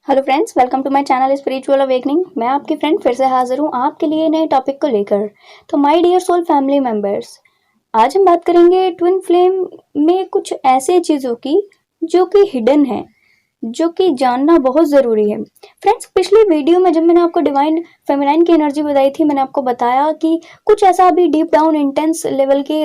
Hello friends, welcome to my channel spiritual awakening. मैं आपकी friend फिर से हाजिर हूँ आपके लिए नए टॉपिक को लेकर। तो my dear soul family members, आज हम बात करेंगे ट्विन फ्लेम में कुछ ऐसे चीज़ों की जो कि हिडन है, जो कि जानना बहुत ज़रूरी है। फ्रेंड्स, पिछली वीडियो में जब मैंने आपको डिवाइन फेमिनाइन की एनर्जी बताई थी, मैंने आपको बताया कि कुछ ऐसा अभी डीप डाउन इंटेंस लेवल के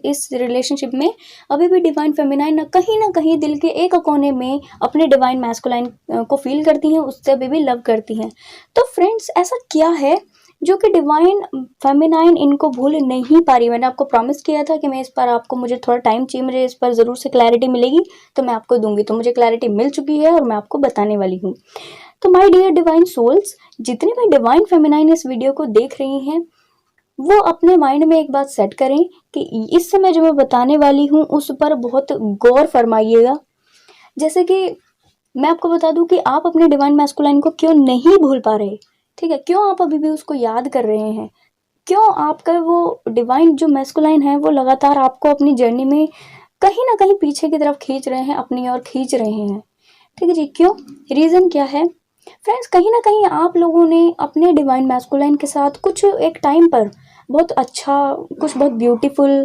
इस रिलेशनशिप में अभी भी डिवाइन फेमिनाइन ना कहीं दिल के एक कोने में अपने डिवाइन मैस्कुलाइन को फील करती हैं, उससे अभी भी लव करती हैं। तो फ्रेंड्स, ऐसा क्या है जो कि डिवाइन फेमिनाइन इनको भूल नहीं पा रही। मैंने आपको प्रॉमिस किया था कि मैं इस पर आपको मुझे थोड़ा टाइम चाहिए, मुझे इस पर ज़रूर से क्लैरिटी मिलेगी तो मैं आपको दूंगी। तो मुझे क्लैरिटी मिल चुकी है और मैं आपको बताने वाली हूँ। तो माय डियर डिवाइन सोल्स, जितने भी डिवाइन फेमिनाइन इस वीडियो को देख रही हैं, वो अपने माइंड में एक बात सेट करें कि इस समय जो मैं बताने वाली हूँ उस पर बहुत गौर फरमाइएगा। जैसे कि मैं आपको बता दूं कि आप अपने डिवाइन मैस्कुलाइन को क्यों नहीं भूल पा रहे, ठीक है? क्यों आप अभी भी उसको याद कर रहे हैं? क्यों आपका वो डिवाइन जो मैस्कुलाइन है वो लगातार आपको अपनी जर्नी में कहीं ना कहीं पीछे की तरफ खींच रहे हैं, अपनी ओर खींच रहे हैं? ठीक है जी, क्यों? रीज़न क्या है? फ्रेंड्स, कहीं ना कहीं आप लोगों ने अपने डिवाइन मैस्कुलाइन के साथ कुछ एक टाइम पर बहुत अच्छा, कुछ बहुत ब्यूटीफुल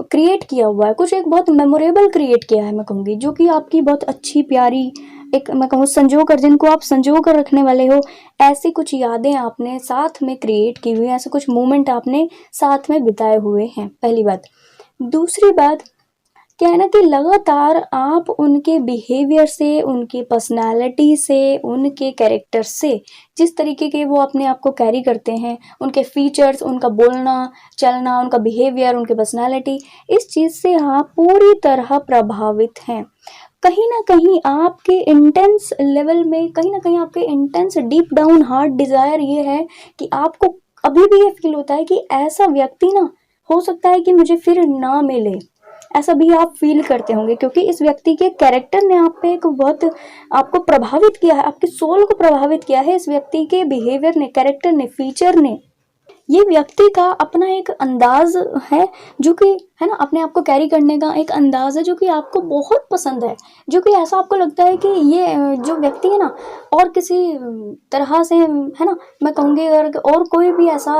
क्रिएट किया हुआ है, कुछ एक बहुत मेमोरेबल क्रिएट किया है, मैं कहूँगी, जो कि आपकी बहुत अच्छी प्यारी एक, मैं कहूँ, संजो कर, जिनको आप संजो कर रखने वाले हो, ऐसी कुछ यादें आपने साथ में क्रिएट की हुई हैं, ऐसे कुछ मोमेंट आपने साथ में बिताए हुए हैं। पहली बात। दूसरी बात क्या है ना कि लगातार आप उनके बिहेवियर से, उनकी पर्सनालिटी से, उनके कैरेक्टर से, जिस तरीके के वो अपने आप को कैरी करते हैं, उनके फीचर्स, उनका बोलना चलना, उनका बिहेवियर, उनकी पर्सनालिटी, इस चीज़ से आप पूरी तरह प्रभावित हैं। कहीं ना कहीं आपके इंटेंस लेवल में, कहीं ना कहीं आपके intense deep down heart Dzire ये है कि आपको अभी भी ये फील होता है कि ऐसा व्यक्ति ना हो सकता है कि मुझे फिर ना मिले। ऐसा भी आप फील करते होंगे क्योंकि इस व्यक्ति के कैरेक्टर ने आप पे एक बहुत आपको प्रभावित किया है, आपके सोल को प्रभावित किया है। इस व्यक्ति के बिहेवियर ने, कैरेक्टर ने, फीचर ने, ये व्यक्ति का अपना एक अंदाज है जो कि, है ना, अपने आप को कैरी करने का एक अंदाज है जो कि आपको बहुत पसंद है, जो कि ऐसा आपको लगता है कि ये जो व्यक्ति है ना, और किसी तरह से, है ना, मैं कहूँगी, अगर और कोई भी ऐसा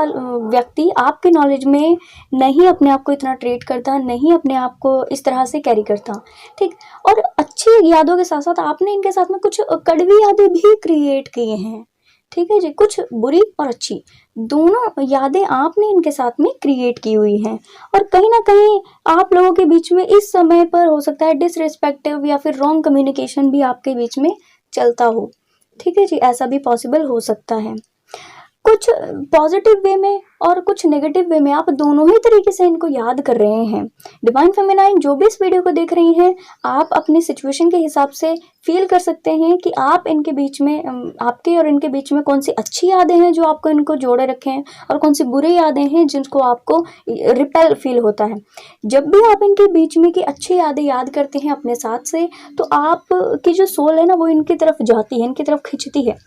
व्यक्ति आपके नॉलेज में नहीं अपने आप को इतना ट्रीट करता, नहीं अपने आप को इस तरह से कैरी करता, ठीक। और अच्छी यादों के साथ साथ आपने इनके साथ में कुछ कड़वी यादें भी क्रिएट की हैं, ठीक है जी, कुछ बुरी और अच्छी दोनों यादें आपने इनके साथ में क्रिएट की हुई हैं। और कहीं ना कहीं आप लोगों के बीच में इस समय पर हो सकता है डिसरिस्पेक्टिव या फिर रॉन्ग कम्युनिकेशन भी आपके बीच में चलता हो, ठीक है जी, ऐसा भी पॉसिबल हो सकता है। कुछ पॉजिटिव वे में और कुछ नेगेटिव वे में, आप दोनों ही तरीके से इनको याद कर रहे हैं। डिवाइन फेमिनाइन जो भी इस वीडियो को देख रही हैं, आप अपनी सिचुएशन के हिसाब से फील कर सकते हैं कि आप इनके बीच में, आपके और इनके बीच में कौन सी अच्छी यादें हैं जो आपको इनको जोड़े रखे हैं, और कौन सी बुरी यादें हैं जिनको आपको रिपेल फील होता है। जब भी आप इनके बीच में की अच्छी यादें याद करते हैं अपने साथ से, तो आपकी जो सोल है ना वो इनकी तरफ जाती है, इनकी तरफ खिंचती है,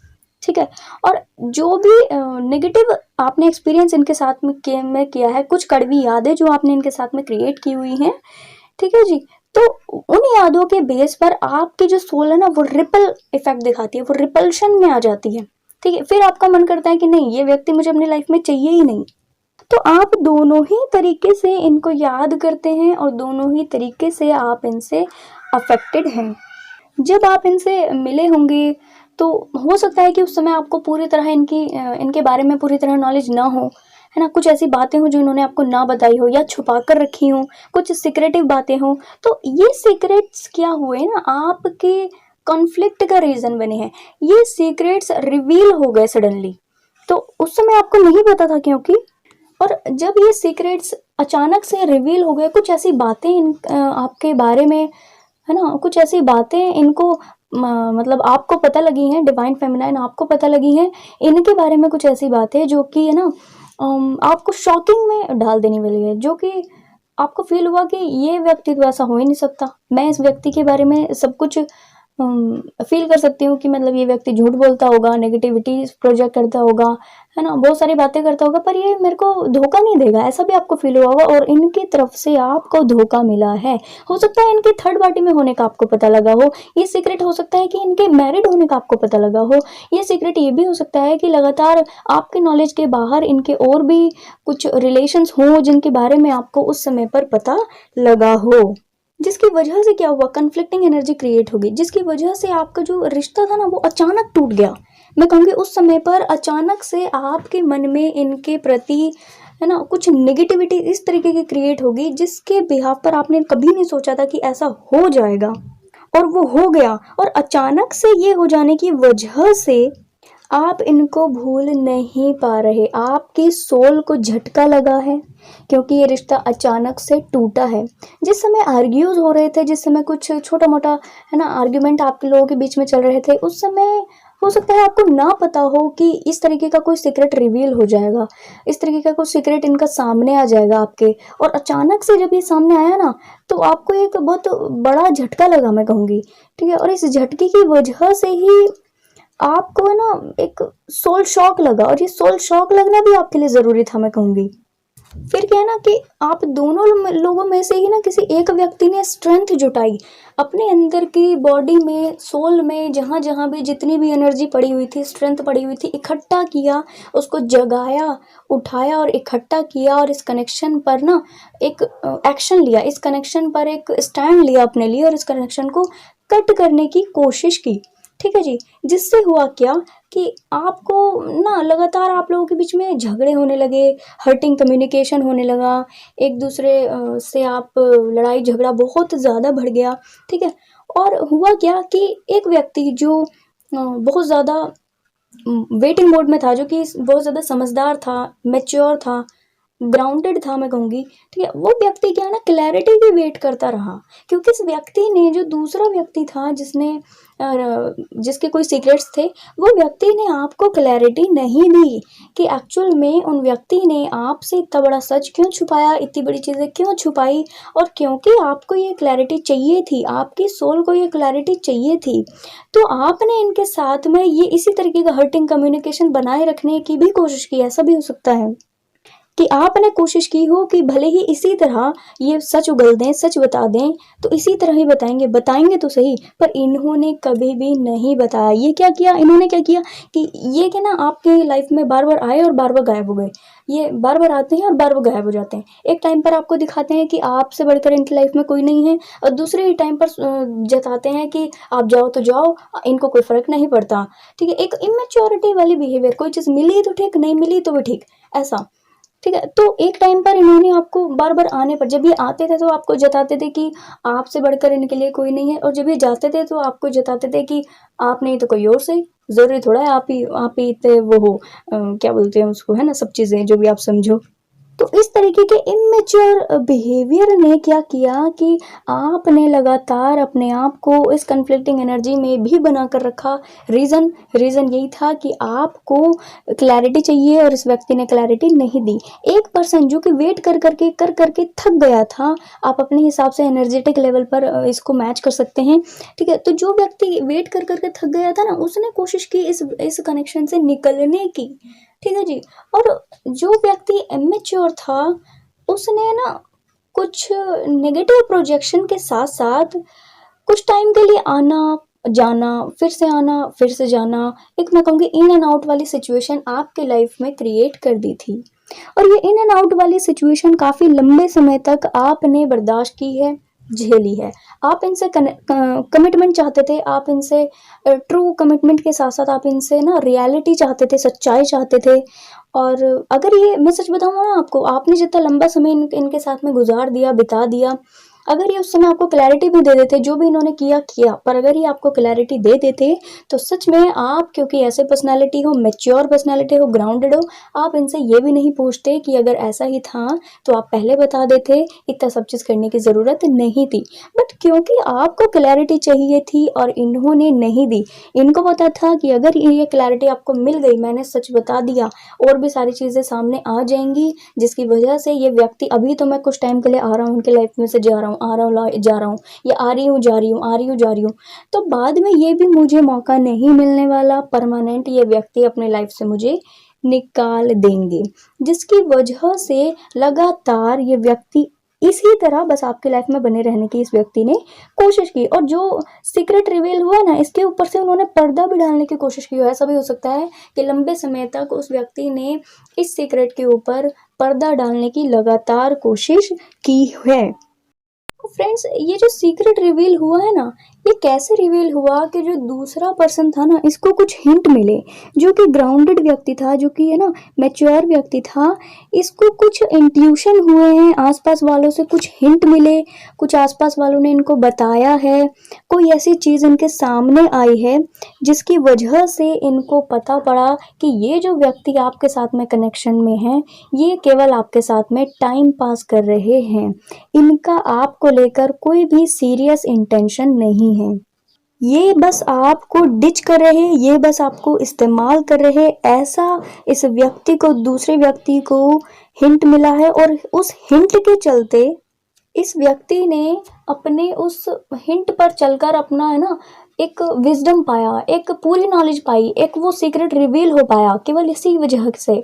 ठीक है। और जो भी नेगेटिव आपने एक्सपीरियंस इनके साथ में किया है, कुछ कड़वी यादें जो आपने इनके साथ में क्रिएट की हुई हैं, ठीक है जी, तो उन यादों के बेस पर आपकी जो सोल है ना वो रिपल इफेक्ट दिखाती है, वो रिपल्शन में आ जाती है, ठीक है। फिर आपका मन करता है कि नहीं, ये व्यक्ति मुझे अपनी लाइफ में चाहिए ही नहीं। तो आप दोनों ही तरीके से इनको याद करते हैं और दोनों ही तरीके से आप इनसे अफेक्टेड हैं। जब आप इनसे मिले होंगे तो हो सकता है कि उस समय आपको पूरी तरह इनके बारे में पूरी तरह नॉलेज ना हो, है ना, कुछ ऐसी बातें हो जो इन्होंने आपको ना बताई हो या छुपा कर रखी हो, कुछ सीक्रेटिव बातें हो। तो ये सीक्रेट्स क्या हुए ना, आपके कॉन्फ्लिक्ट का रीजन बने हैं, ये सीक्रेट्स रिवील हो गए सडनली। तो उस समय आपको नहीं पता था क्योंकि, और जब ये सीक्रेट्स अचानक से रिवील हो गए, कुछ ऐसी बातें आपके बारे में, है ना, कुछ ऐसी बातें इनको मतलब आपको पता लगी हैं, डिवाइन फेमिनाइन आपको पता लगी हैं, इनके बारे में कुछ ऐसी बातें जो कि, है ना, आपको शॉकिंग में डाल देने वाली है, जो कि आपको फील हुआ कि ये व्यक्ति तो ऐसा हो ही नहीं सकता, मैं इस व्यक्ति के बारे में सब कुछ फील कर सकती हूँ कि मतलब ये व्यक्ति झूठ बोलता होगा, नेगेटिविटी प्रोजेक्ट करता होगा, है ना, बहुत सारी बातें करता होगा, पर ये मेरे को धोखा नहीं देगा, ऐसा भी आपको फील हुआ होगा और इनकी तरफ से आपको धोखा मिला है। हो सकता है इनके थर्ड पार्टी में होने का आपको पता लगा हो, ये सीक्रेट हो सकता है कि इनके मैरिड होने का आपको पता लगा हो, ये सीक्रेट ये भी हो सकता है कि लगातार आपके नॉलेज के बाहर इनके और भी कुछ रिलेशंस हों जिनके बारे में आपको उस समय पर पता लगा हो, जिसकी वजह से क्या हुआ, कन्फ्लिक्टिंग एनर्जी क्रिएट होगी, जिसकी वजह से आपका जो रिश्ता था ना वो अचानक टूट गया। मैं कहूँगी उस समय पर अचानक से आपके मन में इनके प्रति, है ना, कुछ नेगेटिविटी इस तरीके की क्रिएट होगी जिसके बिहाफ पर आपने कभी नहीं सोचा था कि ऐसा हो जाएगा, और वो हो गया। और अचानक से ये हो जाने की वजह से आप इनको भूल नहीं पा रहे, आपकी सोल को झटका लगा है क्योंकि ये रिश्ता अचानक से टूटा है। जिस समय आर्ग्यूज हो रहे थे, जिस समय कुछ छोटा मोटा, है ना, आर्ग्यूमेंट आपके लोगों के बीच में चल रहे थे, उस समय हो सकता है आपको ना पता हो कि इस तरीके का कोई सीक्रेट रिवील हो जाएगा, इस तरीके का कोई सीक्रेट इनका सामने आ जाएगा आपके, और अचानक से जब ये सामने आया ना तो आपको एक बहुत बड़ा झटका लगा, मैं कहूँगी, ठीक है। और इस झटके की वजह से ही आपको, है ना, एक सोल शॉक लगा, और ये सोल शॉक लगना भी आपके लिए ज़रूरी था, मैं कहूँगी। फिर क्या है ना कि आप दोनों लोगों में से ही ना किसी एक व्यक्ति ने स्ट्रेंथ जुटाई, अपने अंदर की बॉडी में, सोल में, जहाँ जहाँ भी जितनी भी एनर्जी पड़ी हुई थी, स्ट्रेंथ पड़ी हुई थी, इकट्ठा किया, उसको जगाया, उठाया और इकट्ठा किया, और इस कनेक्शन पर ना एक एक्शन लिया, इस कनेक्शन पर एक स्टैंड लिया अपने लिए, और इस कनेक्शन को कट करने की कोशिश की, ठीक है जी। जिससे हुआ क्या कि आपको ना लगातार आप लोगों के बीच में झगड़े होने लगे, हर्टिंग कम्युनिकेशन होने लगा, एक दूसरे से आप लड़ाई झगड़ा बहुत ज़्यादा बढ़ गया, ठीक है। और हुआ क्या कि एक व्यक्ति जो बहुत ज़्यादा वेटिंग मोड में था, जो कि बहुत ज़्यादा समझदार था, मैच्योर था, ग्राउंडेड था, मैं कहूँगी, ठीक है, वो व्यक्ति क्या है ना क्लैरिटी की वेट करता रहा, क्योंकि इस व्यक्ति ने, जो दूसरा व्यक्ति था जिसने जिसके कोई सीक्रेट्स थे, वो व्यक्ति ने आपको क्लैरिटी नहीं दी कि एक्चुअल में उन व्यक्ति ने आपसे इतना बड़ा सच क्यों छुपाया, इतनी बड़ी चीज़ें क्यों छुपाई, और क्योंकि आपको ये क्लैरिटी चाहिए थी, आपकी सोल को ये क्लैरिटी चाहिए थी, तो आपने इनके साथ में ये इसी तरीके का हर्टिंग कम्युनिकेशन बनाए रखने की भी कोशिश की। ऐसा भी हो सकता है कि आपने कोशिश की हो कि भले ही इसी तरह ये सच उगल दें, सच बता दें, तो इसी तरह ही बताएंगे तो सही, पर इन्होंने कभी भी नहीं बताया। ये क्या किया, इन्होंने क्या किया कि ये कि ना आपके लाइफ में बार बार आए और बार बार गायब हो गए, ये बार बार आते हैं और बार बार गायब हो जाते हैं। एक टाइम पर आपको दिखाते हैं कि आपसे बढ़कर इनकी लाइफ में कोई नहीं है, और दूसरे ही टाइम पर जताते हैं कि आप जाओ तो जाओ, इनको कोई फर्क नहीं पड़ता, ठीक है। एक इमेच्योरिटी वाली बिहेवियर, कोई चीज़ मिली तो ठीक, नहीं मिली तो भी ठीक, ऐसा, ठीक है। तो एक टाइम पर इन्होंने आपको बार बार आने पर, जब ये आते थे तो आपको जताते थे कि आपसे बढ़कर इनके लिए कोई नहीं है, और जब ये जाते थे तो आपको जताते थे कि आप नहीं तो कोई और सही, ज़रूरी थोड़ा है आप ही इतने वो हो, क्या बोलते हैं उसको, है ना, सब चीज़ें जो भी आप समझो। तो इस तरीके के इमेच्योर बिहेवियर ने क्या किया कि आपने लगातार अपने आप को इस कन्फ्लिक्टिंग एनर्जी में भी बना कर रखा। रीज़न यही था कि आपको क्लैरिटी चाहिए और इस व्यक्ति ने क्लैरिटी नहीं दी। एक पर्सन जो कि वेट कर करके थक गया था, आप अपने हिसाब से एनर्जेटिक लेवल पर इसको मैच कर सकते हैं, ठीक है। तो जो व्यक्ति वेट कर करके थक गया था ना, उसने कोशिश की इस कनेक्शन से निकलने की, ठीक है जी। और जो व्यक्ति इमेच्योर था, उसने ना कुछ नेगेटिव प्रोजेक्शन के साथ साथ कुछ टाइम के लिए आना जाना, फिर से आना फिर से जाना, एक मैं कहूँगी इन एंड आउट वाली सिचुएशन आपके लाइफ में क्रिएट कर दी थी। और ये इन एंड आउट वाली सिचुएशन काफ़ी लंबे समय तक आपने बर्दाश्त की है, झेली है। आप इनसे कमिटमेंट चाहते थे, आप इनसे ट्रू कमिटमेंट के साथ साथ आप इनसे ना रियलिटी चाहते थे, सच्चाई चाहते थे। और अगर ये, मैं सच बताऊँ ना आपको, आपने जितना लंबा समय इनके साथ में गुजार दिया, बिता दिया, अगर ये उस समय आपको क्लैरिटी भी दे देते, जो भी इन्होंने किया, पर अगर ये आपको क्लैरिटी दे देते, तो सच में आप, क्योंकि ऐसे पर्सनालिटी हो, मैच्योर पर्सनालिटी हो, ग्राउंडेड हो, आप इनसे ये भी नहीं पूछते कि अगर ऐसा ही था तो आप पहले बता देते, इतना सब चीज़ करने की ज़रूरत नहीं थी। बट क्योंकि आपको क्लैरिटी चाहिए थी और इन्होंने नहीं दी, इनको पता था कि अगर ये क्लैरिटी आपको मिल गई, मैंने सच बता दिया, और भी सारी चीज़ें सामने आ जाएंगी, जिसकी वजह से ये व्यक्ति, अभी तो मैं कुछ टाइम के लिए आ रहा हूँ उनकी लाइफ में से जा रहा हूँ, हूँ, आ रहा हूँ जा रहा हूँ, या आ रही हूँ जा रही हूँ, आ रही हूँ जा रही हूँ, तो बाद में ये भी मुझे मौका नहीं मिलने वाला, परमानेंट ये व्यक्ति अपने लाइफ से मुझे निकाल देंगे, जिसकी वजह से लगातार ये व्यक्ति इसी तरह बस आपकी लाइफ में बने रहने की इस व्यक्ति ने कोशिश की। और जो सीक्रेट रिवील हुआ ना, इसके ऊपर से उन्होंने पर्दा भी डालने की कोशिश की है। ऐसा भी हो सकता है कि लंबे समय तक उस व्यक्ति ने इस सीक्रेट के ऊपर पर्दा डालने की लगातार कोशिश की है। फ्रेंड्स, ये जो सीक्रेट रिवील हुआ है ना, ये कैसे रिवील हुआ कि जो दूसरा पर्सन था ना, इसको कुछ हिंट मिले, जो कि ग्राउंडेड व्यक्ति था, जो कि है ना मैच्योर व्यक्ति था, इसको कुछ इंट्यूशन हुए हैं, आसपास वालों से कुछ हिंट मिले, कुछ आसपास वालों ने इनको बताया है, कोई ऐसी चीज़ इनके सामने आई है जिसकी वजह से इनको पता पड़ा कि ये जो व्यक्ति आपके साथ में कनेक्शन में है, ये केवल आपके साथ में टाइम पास कर रहे हैं, इनका आपको लेकर कोई भी सीरियस इंटेंशन नहीं है, ये बस आपको डिच कर रहे हैं, ये बस आपको इस्तेमाल कर रहे हैं। ऐसा इस व्यक्ति को, दूसरे व्यक्ति को हिंट मिला है, और उस हिंट के चलते इस व्यक्ति ने अपने उस हिंट पर चलकर अपना है ना एक विजडम पाया, एक पूरी नॉलेज पाई, एक वो सीक्रेट रिवील हो पाया केवल इसी वजह से।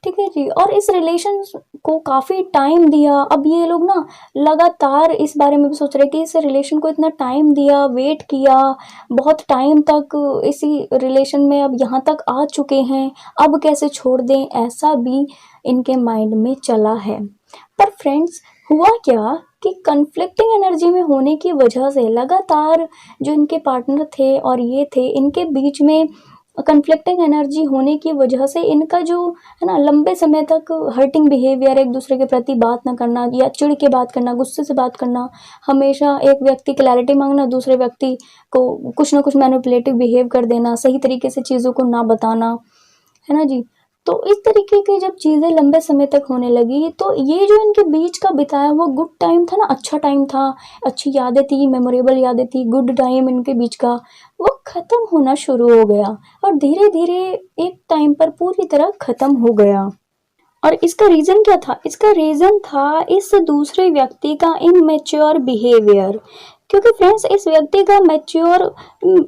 ठीक है जी। और इस रिलेशन को काफ़ी टाइम दिया। अब ये लोग ना लगातार इस बारे में भी सोच रहे कि इस रिलेशन को इतना टाइम दिया, वेट किया, बहुत टाइम तक इसी रिलेशन में अब यहाँ तक आ चुके हैं, अब कैसे छोड़ दें, ऐसा भी इनके माइंड में चला है। पर फ्रेंड्स, हुआ क्या कि कन्फ्लिक्टिंग एनर्जी में होने की वजह से लगातार जो इनके पार्टनर थे और ये थे, इनके बीच में कन्फ्लिक्टिंग एनर्जी होने की वजह से इनका जो है ना लंबे समय तक हर्टिंग बिहेवियर, एक दूसरे के प्रति बात ना करना या चिढ़ के बात करना, गुस्से से बात करना, हमेशा एक व्यक्ति क्लैरिटी मांगना, दूसरे व्यक्ति को कुछ ना कुछ मैनिपुलेटिव बिहेव कर देना, सही तरीके से चीज़ों को ना बताना, है ना जी। तो इस तरीके की जब चीज़ें लंबे समय तक होने लगी, तो ये जो इनके बीच का बिताया हुआ गुड टाइम था ना, अच्छा टाइम था, अच्छी यादें थी, मेमोरेबल यादें थी, गुड टाइम इनके बीच का, वो ख़त्म होना शुरू हो गया, और धीरे धीरे एक टाइम पर पूरी तरह ख़त्म हो गया। और इसका रीज़न क्या था? इसका रीज़न था इस दूसरे व्यक्ति का इमैच्योर बिहेवियर। क्योंकि फ्रेंड्स, इस व्यक्ति का मैच्योर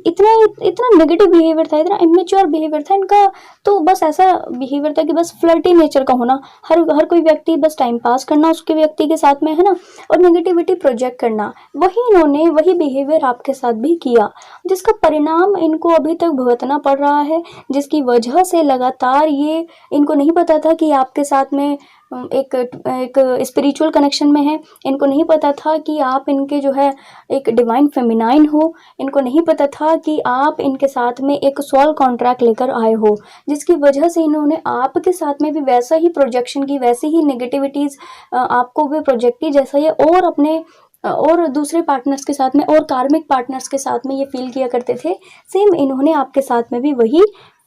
इतना इतना नेगेटिव बिहेवियर था, इतना इमेच्योर बिहेवियर था इनका। तो बस ऐसा बिहेवियर था कि बस फ्लर्टी नेचर का होना, हर हर कोई व्यक्ति बस टाइम पास करना उसके व्यक्ति के साथ में, है ना, और नेगेटिविटी प्रोजेक्ट करना। वही इन्होंने वही बिहेवियर आपके साथ भी किया, जिसका परिणाम इनको अभी तक भुगतना पड़ रहा है, जिसकी वजह से लगातार ये, इनको नहीं पता था कि आपके साथ में एक एक स्पिरिचुअल कनेक्शन में है, इनको नहीं पता था कि आप इनके जो है एक डिवाइन फेमिनाइन हो, इनको नहीं पता था कि आप इनके साथ में एक सोल कॉन्ट्रैक्ट लेकर आए हो, जिसकी वजह से इन्होंने आपके साथ में भी वैसा ही प्रोजेक्शन की, वैसी ही नेगेटिविटीज़ आपको भी प्रोजेक्ट की जैसा ये और अपने और दूसरे पार्टनर्स के साथ में और कार्मिक पार्टनर्स के साथ में ये फील किया करते थे, सेम इन्होंने आपके साथ में भी वही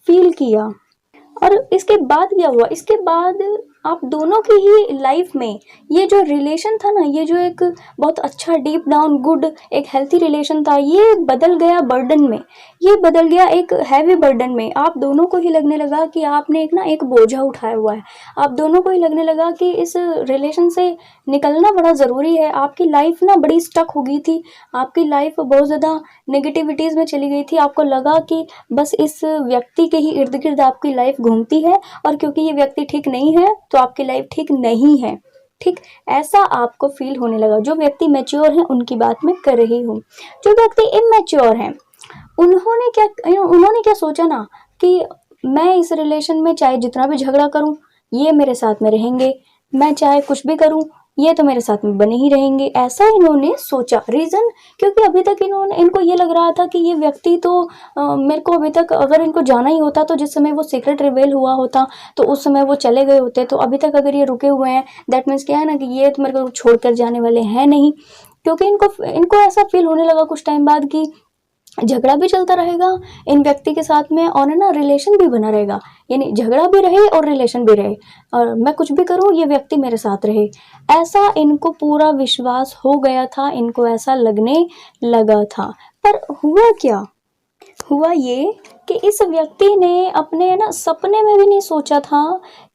फील किया। और इसके बाद क्या हुआ? इसके बाद आप दोनों की ही लाइफ में ये जो रिलेशन था ना, ये जो एक बहुत अच्छा डीप डाउन गुड एक हेल्थी रिलेशन था, ये बदल गया बर्डन में, ये बदल गया एक हैवी बर्डन में। आप दोनों को ही लगने लगा कि आपने एक बोझा उठाया हुआ है, आप दोनों को ही लगने लगा कि इस रिलेशन से निकलना बड़ा ज़रूरी है। आपकी लाइफ ना बड़ी स्टक हो गई थी, आपकी लाइफ बहुत ज़्यादा नेगेटिविटीज़ में चली गई थी, आपको लगा कि बस इस व्यक्ति के ही इर्द गिर्द आपकी लाइफ घूमती है, और क्योंकि ये व्यक्ति ठीक नहीं है तो आपकी लाइफ ठीक नहीं है। ठीक ऐसा आपको फील होने लगा। जो व्यक्ति मैच्योर हैं उनकी बात मैं कर रही हूँ। जो व्यक्ति इमैच्योर हैं, उन्होंने क्या सोचा ना कि मैं इस रिलेशन में चाहे जितना भी झगड़ा करूँ ये मेरे साथ में रहेंगे, मैं चाहे कुछ भी करूँ ये तो मेरे साथ में बने ही रहेंगे, ऐसा इन्होंने सोचा। रीज़न, क्योंकि अभी तक इनको ये लग रहा था कि ये व्यक्ति तो मेरे को अभी तक, अगर इनको जाना ही होता तो जिस समय वो सीक्रेट रिवील हुआ होता तो उस समय वो चले गए होते, तो अभी तक अगर ये रुके हुए हैं दैट मीन्स क्या है ना कि ये तो मेरे को छोड़ कर जाने वाले हैं नहीं। क्योंकि इनको ऐसा फील होने लगा कुछ टाइम बाद कि झगड़ा भी चलता रहेगा इन व्यक्ति के साथ में, और है ना रिलेशन भी बना रहेगा, यानी झगड़ा भी रहे और रिलेशन भी रहे, और मैं कुछ भी करूं ये व्यक्ति मेरे साथ रहे, ऐसा इनको पूरा विश्वास हो गया था, इनको ऐसा लगने लगा था। पर हुआ क्या? हुआ ये कि इस व्यक्ति ने अपने ना सपने में भी नहीं सोचा था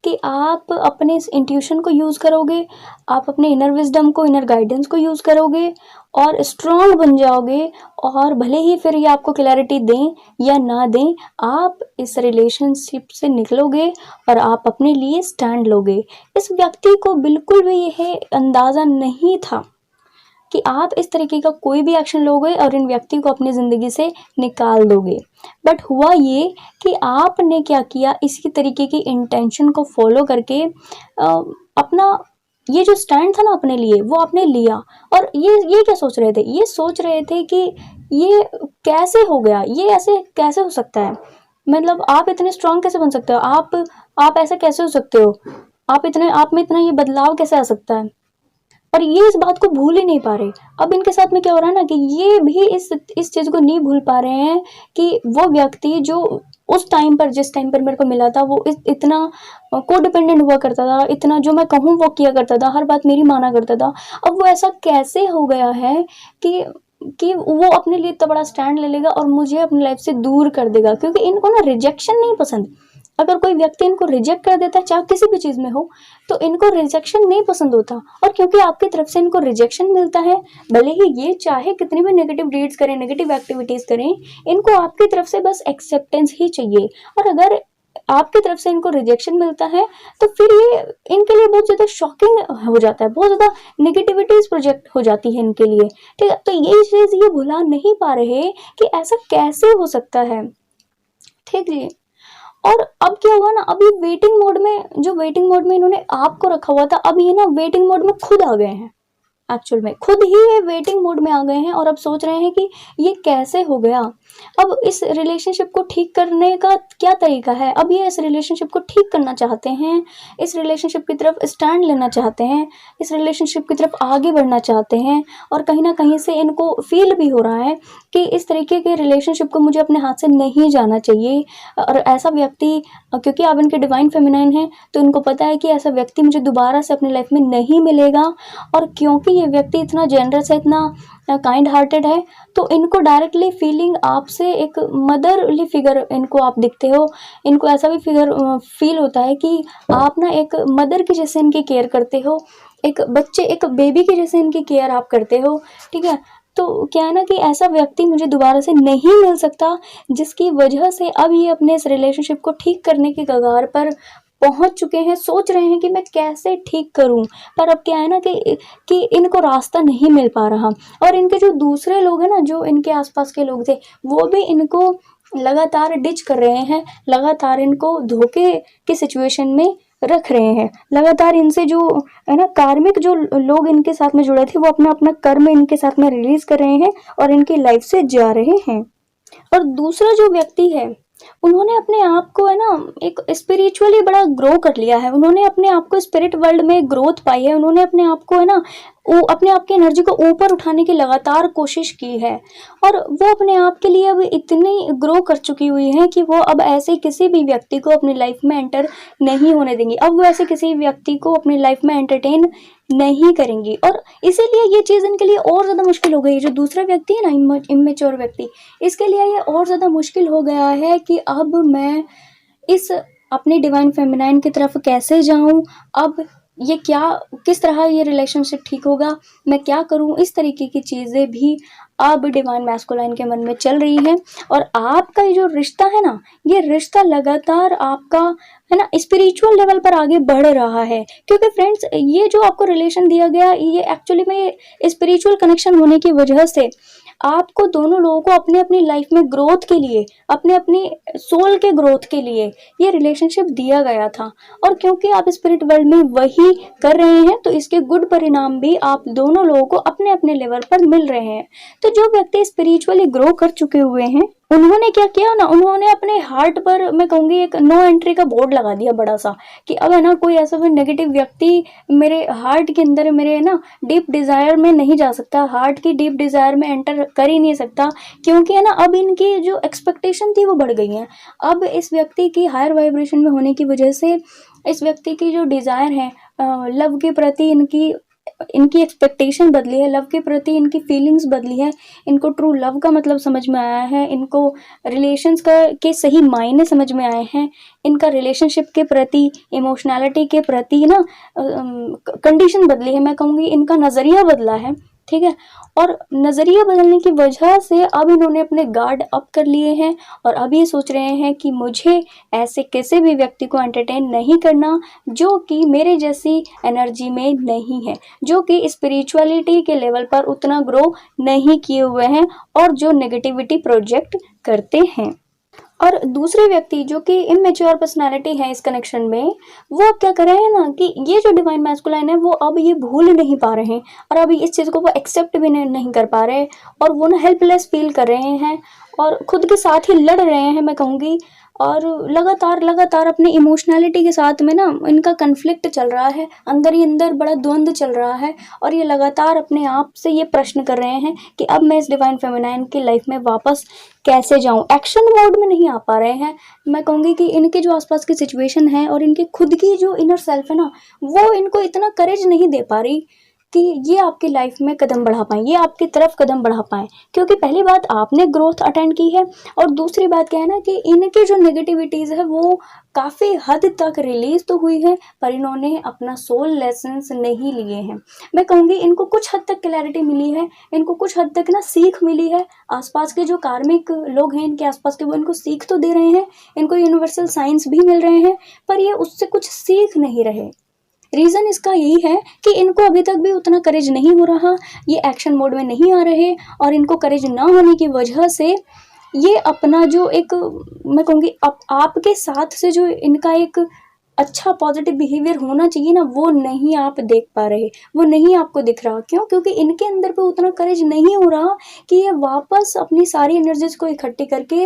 कि आप अपने इस इंट्यूशन को यूज़ करोगे, आप अपने इनर विजडम को, इनर गाइडेंस को यूज़ करोगे और स्ट्रांग बन जाओगे। और भले ही फिर ये आपको क्लैरिटी दें या ना दें, आप इस रिलेशनशिप से निकलोगे और आप अपने लिए स्टैंड लोगे। इस व्यक्ति को बिल्कुल भी यह अंदाज़ा नहीं था कि आप इस तरीके का कोई भी एक्शन लोगे और इन व्यक्ति को अपनी ज़िंदगी से निकाल दोगे। बट हुआ ये कि आपने क्या किया, इसी तरीके की इंटेंशन को फॉलो करके अपना ये जो स्टैंड था ना अपने लिए, वो आपने लिया। और ये क्या सोच रहे थे, ये सोच रहे थे कि ये कैसे हो गया, ये ऐसे कैसे हो सकता है, मतलब आप इतने स्ट्रांग कैसे बन सकते हो, आप ऐसे कैसे हो सकते हो, आप में इतना ये बदलाव कैसे आ सकता है। और ये इस बात को भूल ही नहीं पा रहे। अब इनके साथ में क्या हो रहा है ना कि ये भी इस चीज़ को नहीं भूल पा रहे हैं कि वो व्यक्ति जो उस टाइम पर, जिस टाइम पर मेरे को मिला था, वो इतना कोडिपेंडेंट हुआ करता था, इतना जो मैं कहूँ वो किया करता था, हर बात मेरी माना करता था। अब वो ऐसा कैसे हो गया है कि वो अपने लिए इतना बड़ा स्टैंड ले लेगा और मुझे अपनी लाइफ से दूर कर देगा। क्योंकि इनको ना रिजेक्शन नहीं पसंद। अगर कोई व्यक्ति इनको रिजेक्ट कर देता है, चाहे किसी भी चीज़ में हो, तो इनको रिजेक्शन नहीं पसंद होता। और क्योंकि आपकी तरफ से इनको रिजेक्शन मिलता है, भले ही ये चाहे कितनी भी नेगेटिव डीड्स करें, नेगेटिव एक्टिविटीज़ करें, इनको आपकी तरफ से बस एक्सेप्टेंस ही चाहिए। और अगर आपकी तरफ से इनको रिजेक्शन मिलता है तो फिर ये इनके लिए बहुत ज़्यादा शॉकिंग हो जाता है, बहुत ज़्यादा नेगेटिविटीज़ प्रोजेक्ट हो जाती है इनके लिए। ठीक है, तो ये चीज़ ये भुला नहीं पा रहे कि ऐसा कैसे हो सकता है। ठीक है, और अब क्या हुआ ना, अभी वेटिंग मोड में, जो वेटिंग मोड में इन्होंने आपको रखा हुआ था, अब ये ना वेटिंग मोड में खुद आ गए हैं। एक्चुअल में खुद ही ये वेटिंग मोड में आ गए हैं और अब सोच रहे हैं कि ये कैसे हो गया। अब इस रिलेशनशिप को ठीक करने का क्या तरीका है। अब ये इस रिलेशनशिप को ठीक करना चाहते हैं, इस रिलेशनशिप की तरफ स्टैंड लेना चाहते हैं, इस रिलेशनशिप की तरफ आगे बढ़ना चाहते हैं। और कहीं ना कहीं से इनको फील भी हो रहा है कि इस तरीके के रिलेशनशिप को मुझे अपने हाथ से नहीं जाना चाहिए। और ऐसा व्यक्ति, क्योंकि आप इनके डिवाइन फेमिनाइन हैं, तो इनको पता है कि ऐसा व्यक्ति मुझे दोबारा से अपनी लाइफ में नहीं मिलेगा। और क्योंकि ये व्यक्ति इतना जेनरस है, इतना काइंड हार्टेड है, तो इनको डायरेक्टली फीलिंग आपसे एक मदरली फिगर इनको आप दिखते हो। इनको ऐसा भी फिगर फील होता है कि आप ना एक मदर की जैसे इनकी केयर करते हो, एक बच्चे, एक बेबी की जैसे इनकी केयर आप करते हो। ठीक है, तो क्या है ना कि ऐसा व्यक्ति मुझे दोबारा से नहीं मिल सकता, जिसकी वजह से अब ये अपने इस रिलेशनशिप को ठीक करने की कगार पर पहुंच चुके हैं। सोच रहे हैं कि मैं कैसे ठीक करूं, पर अब क्या है ना कि इनको रास्ता नहीं मिल पा रहा। और इनके जो दूसरे लोग हैं ना, जो इनके आसपास के लोग थे, वो भी इनको लगातार डिच कर रहे हैं, लगातार इनको धोखे की सिचुएशन में रख रहे हैं। लगातार इनसे जो है ना कार्मिक जो लोग इनके साथ में जुड़े थे, वो अपना अपना कर्म इनके साथ में रिलीज कर रहे हैं और इनकी लाइफ से जा रहे हैं। और दूसरा जो व्यक्ति है, उन्होंने अपने आप को है ना एक स्पिरिचुअली बड़ा ग्रो कर लिया है। उन्होंने अपने आप को स्पिरिट वर्ल्ड में ग्रोथ पाई है। उन्होंने अपने आप को है ना अपने आप की एनर्जी को ऊपर उठाने की लगातार कोशिश की है। और वो अपने आप के लिए अब इतनी ग्रो कर चुकी हुई है कि वो अब ऐसे किसी भी व्यक्ति को अपनी लाइफ में एंटर नहीं होने देंगी। अब वो ऐसे किसी व्यक्ति को अपनी लाइफ में एंटरटेन नहीं करेंगी। और इसीलिए ये चीज़ इनके लिए और ज़्यादा मुश्किल हो गई। जो दूसरा व्यक्ति है ना, इमेच्योर व्यक्ति, इसके लिए ये और ज़्यादा मुश्किल हो गया है कि अब मैं इस अपनी डिवाइन फेमिनाइन की तरफ कैसे जाऊं, अब ये क्या, किस तरह ये रिलेशनशिप ठीक होगा, मैं क्या करूं, इस तरीके की चीज़ें भी अब डिवाइन मैस्कुलाइन के मन में चल रही है। और आपका ये जो रिश्ता है ना, ये रिश्ता लगातार आपका है ना स्पिरिचुअल लेवल पर आगे बढ़ रहा है। क्योंकि फ्रेंड्स, ये जो आपको रिलेशन दिया गया, ये एक्चुअली में स्पिरिचुअल कनेक्शन होने की वजह से आपको दोनों लोगों को अपने अपनी लाइफ में ग्रोथ के लिए, अपने अपनी सोल के ग्रोथ के लिए ये रिलेशनशिप दिया गया था। और क्योंकि आप स्पिरिट वर्ल्ड में वही कर रहे हैं, तो इसके गुड परिणाम भी आप दोनों लोगों को अपने अपने लेवल पर मिल रहे हैं। तो जो व्यक्ति स्पिरिचुअली ग्रो कर चुके हुए हैं, उन्होंने क्या किया ना, उन्होंने अपने हार्ट पर, मैं कहूँगी, एक नो एंट्री का बोर्ड लगा दिया बड़ा सा, कि अब है ना कोई ऐसा भी नेगेटिव व्यक्ति मेरे हार्ट के अंदर, मेरे है ना डीप डिज़ायर में नहीं जा सकता, हार्ट की डीप डिज़ायर में एंटर कर ही नहीं सकता। क्योंकि है ना अब इनकी जो एक्सपेक्टेशन थी वो बढ़ गई है। अब इस व्यक्ति की हायर वाइब्रेशन में होने की वजह से इस व्यक्ति की जो डिज़ायर है लव के प्रति, इनकी इनकी एक्सपेक्टेशन बदली है, लव के प्रति इनकी फीलिंग्स बदली है, इनको ट्रू लव का मतलब समझ में आया है, इनको रिलेशंस का के सही मायने समझ में आए हैं, इनका रिलेशनशिप के प्रति, इमोशनैलिटी के प्रति ना कंडीशन बदली है, मैं कहूँगी इनका नज़रिया बदला है, ठीक है। और नज़रिया बदलने की वजह से अब इन्होंने अपने गार्ड अप कर लिए हैं और अब ये सोच रहे हैं कि मुझे ऐसे किसी भी व्यक्ति को एंटरटेन नहीं करना जो कि मेरे जैसी एनर्जी में नहीं है, जो कि स्पिरिचुअलिटी के लेवल पर उतना ग्रो नहीं किए हुए हैं और जो नेगेटिविटी प्रोजेक्ट करते हैं। और दूसरे व्यक्ति जो कि इमेच्योर पर्सनालिटी है इस कनेक्शन में, वो अब क्या कर रहे हैं ना कि ये जो डिवाइन मैस्कुलाइन है वो अब ये भूल नहीं पा रहे हैं और अभी इस चीज़ को वो एक्सेप्ट भी नहीं कर पा रहे और वो ना हेल्पलेस फील कर रहे हैं और खुद के साथ ही लड़ रहे हैं, मैं कहूँगी। और लगातार अपनी इमोशनैलिटी के साथ में ना इनका कन्फ्लिक्ट चल रहा है, अंदर ही अंदर बड़ा द्वंद्व चल रहा है और ये लगातार अपने आप से ये प्रश्न कर रहे हैं कि अब मैं इस डिवाइन फेमिनाइन की लाइफ में वापस कैसे जाऊं। एक्शन मोड में नहीं आ पा रहे हैं, मैं कहूँगी कि इनके जो आसपास की सिचुएशन है और इनके खुद की जो इनर सेल्फ है ना, वो इनको इतना करेज नहीं दे पा रही कि ये आपकी लाइफ में कदम बढ़ा पाएँ, ये आपकी तरफ कदम बढ़ा पाएँ। क्योंकि पहली बात आपने ग्रोथ अटेंड की है और दूसरी बात क्या है ना कि इनके जो नेगेटिविटीज़ है वो काफ़ी हद तक रिलीज तो हुई है पर इन्होंने अपना सोल लेसन्स नहीं लिए हैं। मैं कहूँगी इनको कुछ हद तक क्लैरिटी मिली है, इनको कुछ हद तक ना सीख मिली है, आसपास के जो कार्मिक लोग हैं इनके आसपास के वो इनको सीख तो दे रहे हैं, इनको यूनिवर्सल साइंस भी मिल रहे हैं, पर ये उससे कुछ सीख नहीं रहे। रीज़न इसका यही है कि इनको अभी तक भी उतना करेज नहीं हो रहा, ये एक्शन मोड में नहीं आ रहे और इनको करेज ना होने की वजह से ये अपना जो एक, मैं कहूँगी आपके साथ से जो इनका एक अच्छा पॉजिटिव बिहेवियर होना चाहिए ना, वो नहीं आप देख पा रहे, वो नहीं आपको दिख रहा। क्यों? क्योंकि इनके अंदर पे उतना करेज नहीं हो रहा कि ये वापस अपनी सारी एनर्जीज को इकट्ठी करके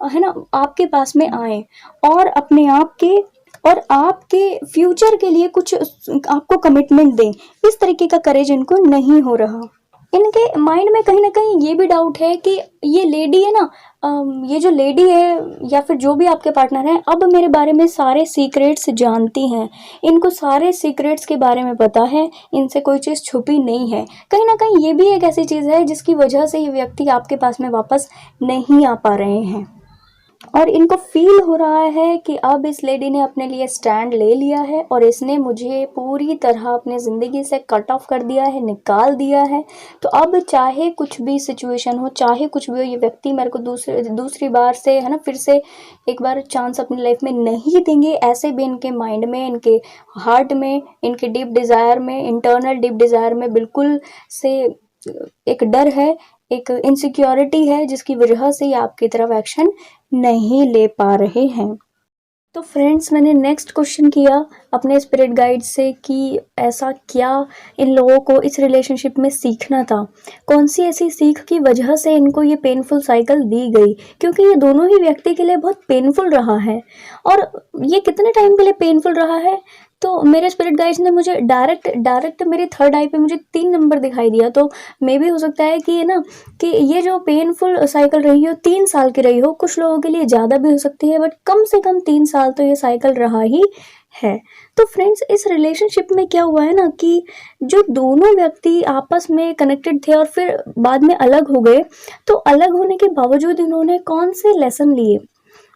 है ना आपके पास में आए और अपने आप के और आपके फ्यूचर के लिए कुछ आपको कमिटमेंट दें। इस तरीके का करेज इनको नहीं हो रहा। इनके माइंड में कहीं ना कहीं ये भी डाउट है कि ये लेडी है ना, ये जो लेडी है या फिर जो भी आपके पार्टनर हैं अब मेरे बारे में सारे सीक्रेट्स जानती हैं, इनको सारे सीक्रेट्स के बारे में पता है, इनसे कोई चीज़ छुपी नहीं है। कहीं ना कहीं ये भी एक ऐसी चीज़ है जिसकी वजह से ये व्यक्ति आपके पास में वापस नहीं आ पा रहे हैं और इनको फील हो रहा है कि अब इस लेडी ने अपने लिए स्टैंड ले लिया है और इसने मुझे पूरी तरह अपने ज़िंदगी से कट ऑफ कर दिया है, निकाल दिया है। तो अब चाहे कुछ भी सिचुएशन हो, चाहे कुछ भी हो, ये व्यक्ति मेरे को दूसरी बार से है ना फिर से एक बार चांस अपनी लाइफ में नहीं देंगे। ऐसे भी इनके माइंड में, इनके हार्ट में, इनके डीप डिज़ायर में, इंटरनल डीप डिज़ायर में बिल्कुल से एक डर है, एक इनसिक्योरिटी है जिसकी वजह से ये आपकी तरफ एक्शन नहीं ले पा रहे हैं। तो फ्रेंड्स, मैंने नेक्स्ट क्वेश्चन किया अपने स्पिरिट गाइड से कि ऐसा क्या इन लोगों को इस रिलेशनशिप में सीखना था, कौन सी ऐसी सीख की वजह से इनको ये पेनफुल साइकिल दी गई, क्योंकि ये दोनों ही व्यक्ति के लिए बहुत पेनफुल रहा है। और ये कितने टाइम के लिए पेनफुल रहा है, तो मेरे स्पिरिट गाइड्स ने मुझे डायरेक्ट मेरे थर्ड आई पे मुझे 3 नंबर दिखाई दिया। तो मे भी हो सकता है कि ना कि ये जो पेनफुल साइकिल रही हो 3 साल की रही हो, कुछ लोगों के लिए ज़्यादा भी हो सकती है, बट कम से कम 3 साल तो ये साइकिल रहा ही है। तो फ्रेंड्स, इस रिलेशनशिप में क्या हुआ है ना कि जो दोनों व्यक्ति आपस में कनेक्टेड थे और फिर बाद में अलग हो गए, तो अलग होने के बावजूद इन्होंने कौन से लेसन लिए,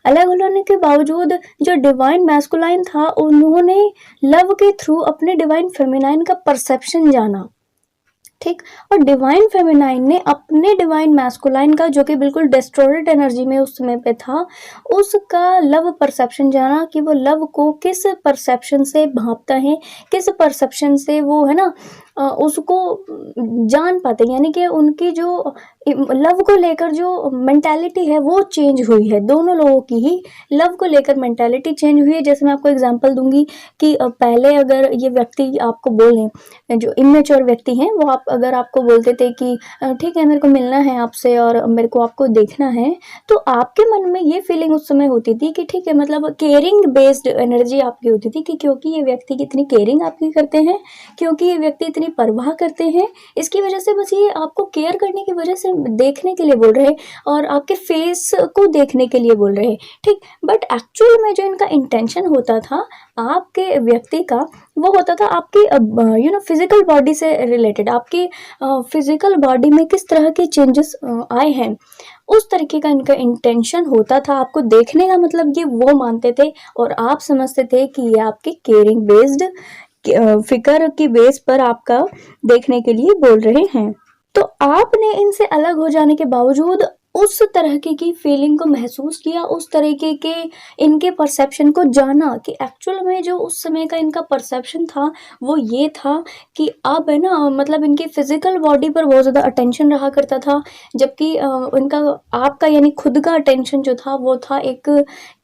अलग होने के बावजूद जो डिवाइन मैस्कुलाइन था उन्होंने लव के थ्रू अपने डिवाइन फेमिनाइन का परसेप्शन जाना, ठीक। और डिवाइन फेमिनाइन ने अपने डिवाइन मैस्कुलाइन का, जो कि बिल्कुल डिस्टॉर्टेड एनर्जी में उस समय पे था, उसका लव परसेप्शन जाना कि वो लव को किस परसेप्शन से भांपता है, किस परसेप्शन से वो है ना उसको जान पाते हैं। यानी कि उनकी जो लव को लेकर जो मेंटालिटी है वो चेंज हुई है, दोनों लोगों की ही लव को लेकर मेंटालिटी चेंज हुई है। जैसे मैं आपको एग्जांपल दूंगी कि पहले अगर ये व्यक्ति आपको बोलें, जो इमेच्योर व्यक्ति हैं, वो अगर आपको बोलते थे कि ठीक है मेरे को मिलना है आपसे और मेरे को आपको देखना है, तो आपके मन में ये फीलिंग उस समय होती थी कि ठीक है, मतलब केयरिंग बेस्ड एनर्जी आपकी होती थी कि क्योंकि ये व्यक्ति कितनी केयरिंग आपकी करते हैं, क्योंकि ये व्यक्ति इतनी परवाह करते हैं, इसकी वजह से बस ये आपको केयर करने की वजह से देखने के लिए बोल रहे हैं और आपके फेस को देखने के लिए बोल रहे हैं, ठीक। बट एक्चुअल में जो इनका इंटेंशन होता था आपके व्यक्ति का, वो होता था आपकी फिजिकल बॉडी से रिलेटेड, आपकी फिजिकल बॉडी में किस तरह के चेंजेस आए हैं, उस तरीके का इनका इंटेंशन होता था। आपको देखने का मतलब ये वो मानते थे और आप समझते थे कि ये आपके केयरिंग बेस्ड फिकर की बेस पर आपका देखने के लिए बोल रहे हैं। तो आपने इनसे अलग हो जाने के बावजूद उस तरह की फीलिंग को महसूस किया, उस तरीके के इनके परसेप्शन को जाना कि एक्चुअल में जो उस समय का इनका परसेप्शन था वो ये था कि अब है ना, मतलब इनकी फिजिकल बॉडी पर बहुत ज़्यादा अटेंशन रहा करता था, जबकि इनका आपका यानी खुद का अटेंशन जो था वो था एक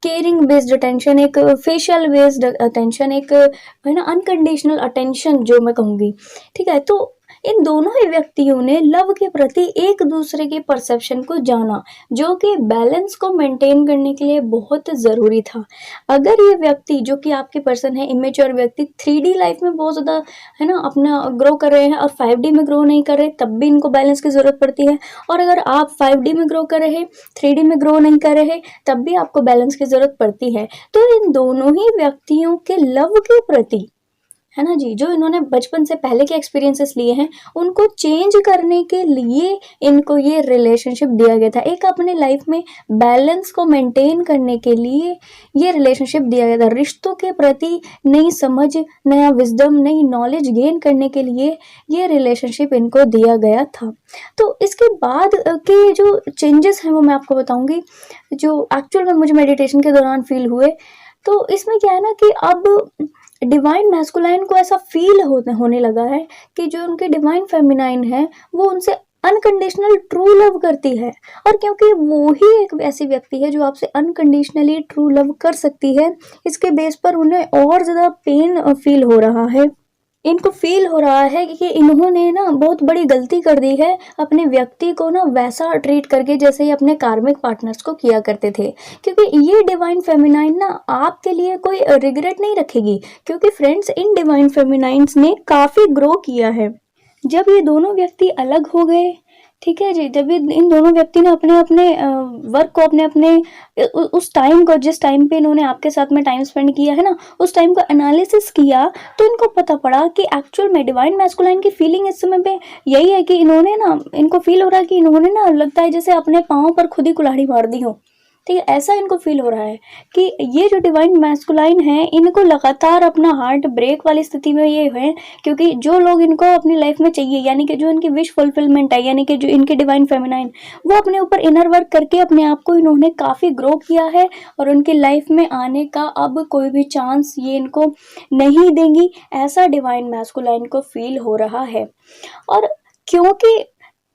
केयरिंग बेस्ड अटेंशन, एक फेशियल बेस्ड अटेंशन, एक है ना अनकंडीशनल अटेंशन जो मैं कहूँगी, ठीक है। तो इन दोनों ही व्यक्तियों ने लव के प्रति एक दूसरे के परसेप्शन को जाना, जो कि बैलेंस को मेंटेन करने के लिए बहुत ज़रूरी था। अगर ये व्यक्ति जो कि आपके पर्सन है, इमेच्योर व्यक्ति, 3D लाइफ में बहुत ज़्यादा है ना अपना ग्रो कर रहे हैं और 5D में ग्रो नहीं कर रहे, तब भी इनको बैलेंस की ज़रूरत पड़ती है। और अगर आप 5D में ग्रो कर रहे, 3D में ग्रो नहीं कर रहे, तब भी आपको बैलेंस की ज़रूरत पड़ती है। तो इन दोनों ही व्यक्तियों के लव के प्रति, है ना जी, जो इन्होंने बचपन से पहले के एक्सपीरियंसेस लिए हैं, उनको चेंज करने के लिए इनको ये रिलेशनशिप दिया गया था। एक अपने लाइफ में बैलेंस को मेंटेन करने के लिए ये रिलेशनशिप दिया गया था। रिश्तों के प्रति नई समझ, नया विजडम, नई नॉलेज गेन करने के लिए ये रिलेशनशिप इनको दिया गया था। तो इसके बाद के जो चेंजेस हैं वो मैं आपको बताऊंगी, जो एक्चुअल में मुझे मेडिटेशन के दौरान फील हुए। तो इसमें क्या है ना कि अब डिवाइन मैस्कुलाइन को ऐसा फील होने लगा है कि जो उनके डिवाइन फेमिनाइन है वो उनसे अनकंडीशनल ट्रू लव करती है। और क्योंकि वो ही एक ऐसी व्यक्ति है जो आपसे अनकंडीशनली ट्रू लव कर सकती है, इसके बेस पर उन्हें और ज़्यादा पेन फील हो रहा है। इनको फील हो रहा है कि इन्होंने ना बहुत बड़ी गलती कर दी है, अपने व्यक्ति को ना वैसा ट्रीट करके जैसे ही अपने कार्मिक पार्टनर्स को किया करते थे। क्योंकि ये डिवाइन फेमिनाइन ना आपके लिए कोई रिग्रेट नहीं रखेगी, क्योंकि फ्रेंड्स इन डिवाइन फेमिनाइंस ने काफ़ी ग्रो किया है। जब ये दोनों व्यक्ति अलग हो गए, ठीक है जी, जब इन दोनों व्यक्ति ने अपने अपने वर्क को उस टाइम को, जिस टाइम पे इन्होंने आपके साथ में टाइम स्पेंड किया है ना, उस टाइम को एनालिसिस किया, तो इनको पता पड़ा कि एक्चुअल में डिवाइन मैस्कुलाइन की फीलिंग इस समय पे यही है कि इनको फील हो रहा है कि इन्होंने ना, लगता है जैसे अपने पाँव पर खुद ही कुल्हाड़ी मार दी हो, ठीक है। ऐसा इनको फील हो रहा है कि ये जो डिवाइन मैस्कुलाइन है, इनको लगातार अपना हार्ट ब्रेक वाली स्थिति में ये है, क्योंकि जो लोग इनको अपनी लाइफ में चाहिए, यानी कि जो इनकी विश फुलफिलमेंट है, यानी कि जो इनके डिवाइन फेमिनाइन, वो अपने ऊपर इनर वर्क करके अपने आप को इन्होंने काफ़ी ग्रो किया है और उनकी लाइफ में आने का अब कोई भी चांस ये इनको नहीं देंगी, ऐसा डिवाइन मैस्कुलाइन को फील हो रहा है। और क्योंकि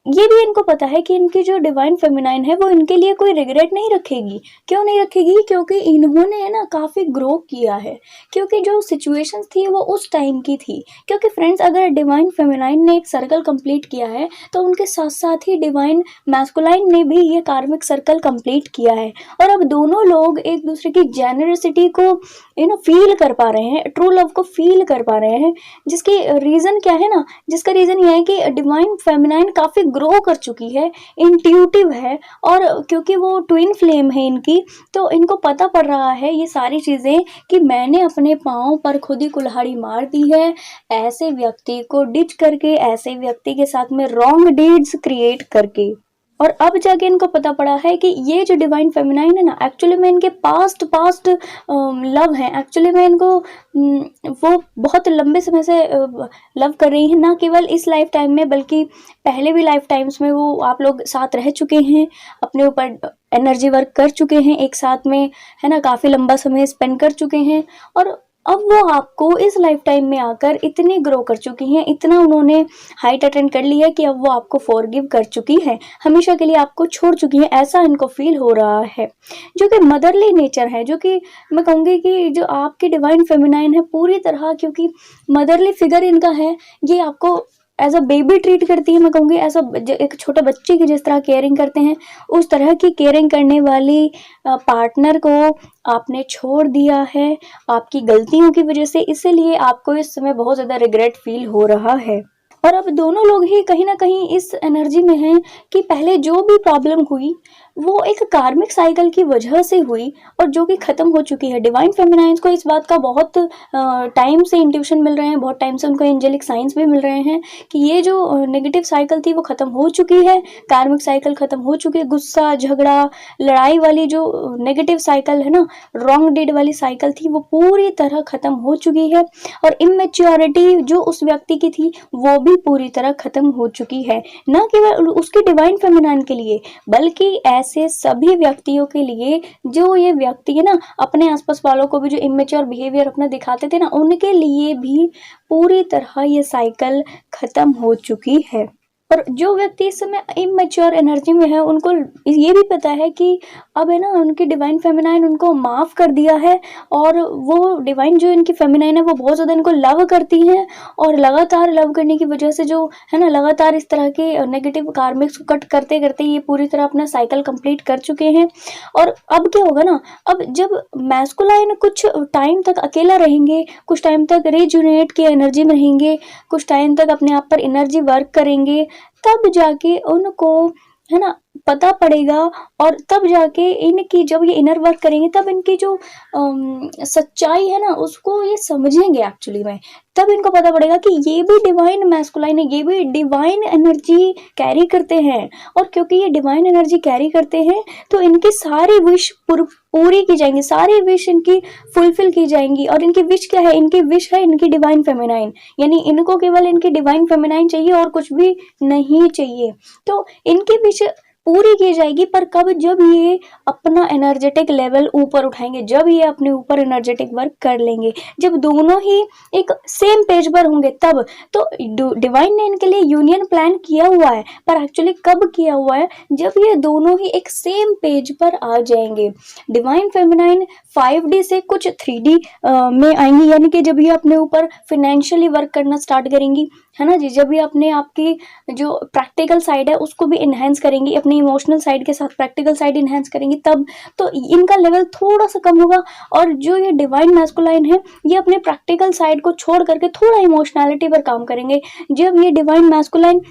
ये भी इनको पता है कि इनकी जो डिवाइन फेमिनाइन है वो इनके लिए कोई रिग्रेट नहीं रखेगी। क्यों नहीं रखेगी? क्योंकि इन्होंने ना काफ़ी ग्रो किया है, क्योंकि जो सिचुएशंस थी वो उस टाइम की थी। क्योंकि फ्रेंड्स, अगर डिवाइन फेमिनाइन ने एक सर्कल कंप्लीट किया है तो उनके साथ साथ ही डिवाइन मैस्कुलाइन ने भी ये कार्मिक सर्कल कंप्लीट किया है, और अब दोनों लोग एक दूसरे की जेनरसिटी को फील कर पा रहे हैं, ट्रू लव को फील कर पा रहे हैं। जिसकी रीज़न क्या है ना, जिसका रीज़न ये है कि डिवाइन फेमिनाइन काफ़ी ग्रो कर चुकी है, इंट्यूटिव है, और क्योंकि वो ट्विन फ्लेम है इनकी, तो इनको पता पड़ रहा है ये सारी चीज़ें कि मैंने अपने पाँव पर खुद ही कुल्हाड़ी मार दी है, ऐसे व्यक्ति को डिच करके, ऐसे व्यक्ति के साथ में रॉन्ग डीड्स क्रिएट करके। और अब जाके इनको पता पड़ा है कि ये जो डिवाइन फेमिनाइन है ना, एक्चुअली में इनके पास्ट लव है। एक्चुअली में इनको वो बहुत लंबे समय से लव कर रही हैं, ना केवल इस लाइफ टाइम में बल्कि पहले भी लाइफ टाइम्स में वो आप लोग साथ रह चुके हैं, अपने ऊपर एनर्जी वर्क कर चुके हैं एक साथ में, है ना, काफ़ी लंबा समय स्पेंड कर चुके हैं। और अब वो आपको इस लाइफ टाइम में आकर इतनी ग्रो कर चुकी हैं, इतना उन्होंने हाइट अटेंड कर लिया कि अब वो आपको फॉरगिव कर चुकी हैं, हमेशा के लिए आपको छोड़ चुकी हैं, ऐसा इनको फील हो रहा है। जो कि मदरली नेचर है, जो कि मैं कहूँगी कि जो आपकी डिवाइन फेमिनाइन है पूरी तरह, क्योंकि मदरली फिगर इनका है, ये आपको एज अ बेबी ट्रीट करती है। मैं कहूँगी ऐसा एक छोटे बच्चे की जिस तरह केयरिंग करते हैं, उस तरह की केयरिंग करने वाली पार्टनर को आपने छोड़ दिया है आपकी गलतियों की वजह से, इसीलिए आपको इस समय बहुत ज़्यादा रिग्रेट फील हो रहा है। और अब दोनों लोग ही कहीं ना कहीं इस एनर्जी में हैं कि पहले जो भी प्रॉब्लम हुई वो एक कार्मिक साइकिल की वजह से हुई और जो कि खत्म हो चुकी है। डिवाइन फेमिनाइंस को इस बात का बहुत टाइम से इंट्यूशन मिल रहे हैं, बहुत टाइम से उनको एंजेलिक साइंस भी मिल रहे हैं कि ये जो नेगेटिव साइकिल थी वो खत्म हो चुकी है, कार्मिक साइकिल खत्म हो चुकी है। गुस्सा, झगड़ा, लड़ाई वाली जो नेगेटिव साइकिल है ना, रॉन्ग डीड वाली साइकिल थी, वो पूरी तरह खत्म हो चुकी है। और इमेच्योरिटी जो उस व्यक्ति की थी वो भी पूरी तरह खत्म हो चुकी है, न केवल उसके डिवाइन फेमिनाइन के लिए बल्कि ऐसे सभी व्यक्तियों के लिए जो ये व्यक्ति है ना अपने आसपास वालों को भी जो इमेच्योर बिहेवियर अपना दिखाते थे ना, उनके लिए भी पूरी तरह ये साइकिल खत्म हो चुकी है। और जो व्यक्ति इस समय इमेच्योर एनर्जी में है उनको ये भी पता है कि अब है ना उनकी डिवाइन फेमिनाइन उनको माफ कर दिया है और वो डिवाइन जो इनकी फेमिनाइन है वो बहुत ज़्यादा इनको लव करती हैं और लगातार लव करने की वजह से जो है ना लगातार इस तरह के नेगेटिव कार्मिक्स को कट करते करते ये पूरी तरह अपना साइकिल कंप्लीट कर चुके हैं। और अब क्या होगा ना, अब जब मैस्कुलाइन कुछ टाइम तक अकेला रहेंगे, कुछ टाइम तक रिजुनेट की एनर्जी में रहेंगे, कुछ टाइम तक अपने आप पर एनर्जी वर्क करेंगे, तब जाके उनको है ना पता पड़ेगा। और तब जाके इनकी जब ये इनर वर्क करेंगे तब इनकी जो सच्चाई है ना उसको ये समझेंगे एक्चुअली में। तब इनको पता पड़ेगा कि ये भी डिवाइन मैस्कुलाइन है, ये भी डिवाइन एनर्जी कैरी करते हैं। और क्योंकि ये डिवाइन एनर्जी कैरी करते हैं तो इनकी सारी विश पूरी की जाएंगी, सारी विश इनकी फुलफिल की जाएंगी। और इनकी विश क्या है? इनकी विश है इनकी डिवाइन फेमिनाइन, यानी इनको केवल इनकी डिवाइन फेमिनाइन चाहिए और कुछ भी नहीं चाहिए। तो इनकी विश पूरी की जाएगी, पर कब? जब ये अपना एनर्जेटिक लेवल ऊपर उठाएंगे, जब ये अपने ऊपर एनर्जेटिक वर्क कर लेंगे, जब दोनों ही एक सेम पेज पर होंगे तब। तो डिवाइन ने इनके लिए यूनियन प्लान किया हुआ है, पर एक्चुअली कब किया हुआ है? जब ये दोनों ही एक सेम पेज पर आ जाएंगे। डिवाइन फेमिनाइन 5D से कुछ 3D में आएंगी, यानी कि जब ये अपने ऊपर फाइनेंशियली वर्क करना स्टार्ट करेंगी, है ना जी, जब ये अपने आप की जो प्रैक्टिकल साइड है उसको भी इन्हेंस करेंगी, अपनी इमोशनल साइड के साथ प्रैक्टिकल साइड इन्हेंस करेंगी, तब तो इनका लेवल थोड़ा सा कम होगा। और जो ये डिवाइन मैस्कुलाइन है ये अपने प्रैक्टिकल साइड को छोड़ करके थोड़ा इमोशनैलिटी पर काम करेंगे। जब ये डिवाइन मैस्कुलाइन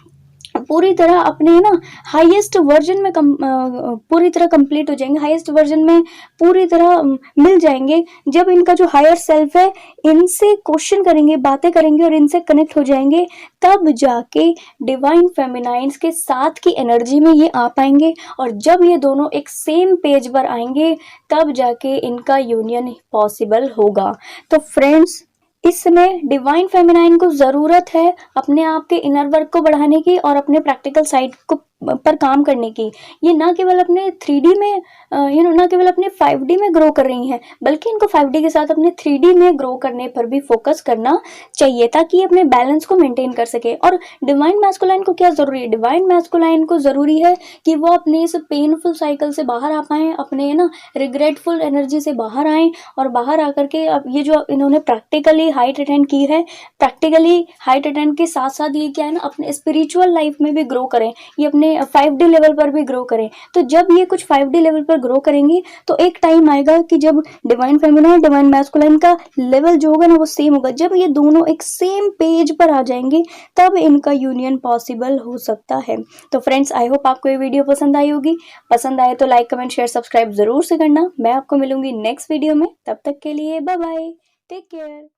पूरी तरह अपने ना हाईएस्ट वर्जन में पूरी तरह कंप्लीट हो जाएंगे, हाईएस्ट वर्जन में पूरी तरह मिल जाएंगे, जब इनका जो हायर सेल्फ है इनसे क्वेश्चन करेंगे, बातें करेंगे और इनसे कनेक्ट हो जाएंगे, तब जाके डिवाइन फेमिनाइंस के साथ की एनर्जी में ये आ पाएंगे। और जब ये दोनों एक सेम पेज पर आएंगे तब जाके इनका यूनियन पॉसिबल होगा। तो फ्रेंड्स, इस समय डिवाइन फेमिनाइन को ज़रूरत है अपने आप के इनर वर्क को बढ़ाने की और अपने प्रैक्टिकल साइड को पर काम करने की। ये ना केवल अपने 3D में ना केवल अपने 5D में ग्रो कर रही हैं, बल्कि इनको 5D के साथ अपने 3D में ग्रो करने पर भी फोकस करना चाहिए ताकि ये अपने बैलेंस को मेंटेन कर सके। और डिवाइन मैस्कुलाइन को क्या ज़रूरी है? डिवाइन मैस्कुलाइन को ज़रूरी है कि वो अपने इस पेनफुल साइकिल से बाहर आ पाएँ, अपने ना रिग्रेटफुल एनर्जी से बाहर आएँ और बाहर आकर के अब ये जो इन्होंने प्रैक्टिकली हाइट अटेंड की है, प्रैक्टिकली हाइट अटेंड के साथ साथ ये क्या है ना अपने स्पिरिचुअल लाइफ में भी ग्रो करें, ये अपने 5D लेवल पर भी ग्रो करें। तो जब ये कुछ 5D लेवल पर ग्रो करेंगे तो एक टाइम आएगा कि जब डिवाइन फेमिनाइन डिवाइन मैस्कुलाइन का लेवल जो होगा ना वो सेम होगा। जब ये दोनों एक सेम पेज पर आ जाएंगे तब इनका यूनियन पॉसिबल हो सकता है। तो फ्रेंड्स, आई होप आपको ये वीडियो पसंद आई होगी। पसंद आए तो लाइक, कमेंट, शेयर, सब्सक्राइब जरूर से करना। मैं आपको मिलूंगी नेक्स्ट वीडियो में, तब तक के लिए बाय बाय, टेक केयर।